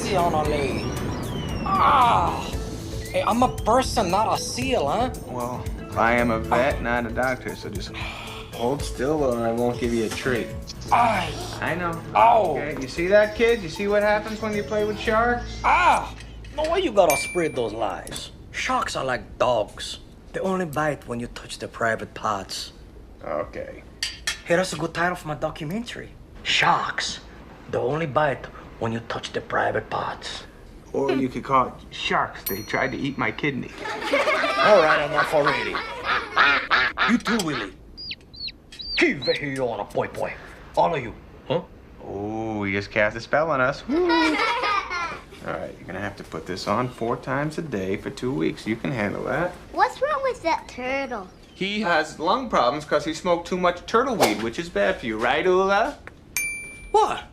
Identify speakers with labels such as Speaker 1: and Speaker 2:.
Speaker 1: professionally. Ah! Hey, I'm a person, not a seal, huh?
Speaker 2: Well, I am a vet, not a doctor, so just hold still or I won't give you a treat.
Speaker 1: Ay!
Speaker 2: I know.
Speaker 1: Ow!
Speaker 2: Okay, you see that, kid? You see what happens when you play with sharks?
Speaker 1: Ah! No, why you gotta spread those lies? Sharks are like dogs. They only bite when you touch their private parts.
Speaker 2: Okay.
Speaker 1: Hey, that's a good title for my documentary. Sharks, they only bite when you touch their private parts.
Speaker 2: Or you could call it sharks. They tried to eat my kidney.
Speaker 1: All right, enough already. You too, Willie. Keep here on a boy. All of you, huh?
Speaker 2: Oh, you just cast a spell on us. All right, you're gonna have to put this on 4 times a day for 2 weeks. You can handle that.
Speaker 3: What's wrong with that turtle?
Speaker 2: He has lung problems because he smoked too much turtle weed, which is bad for you, right, Ula?
Speaker 1: What?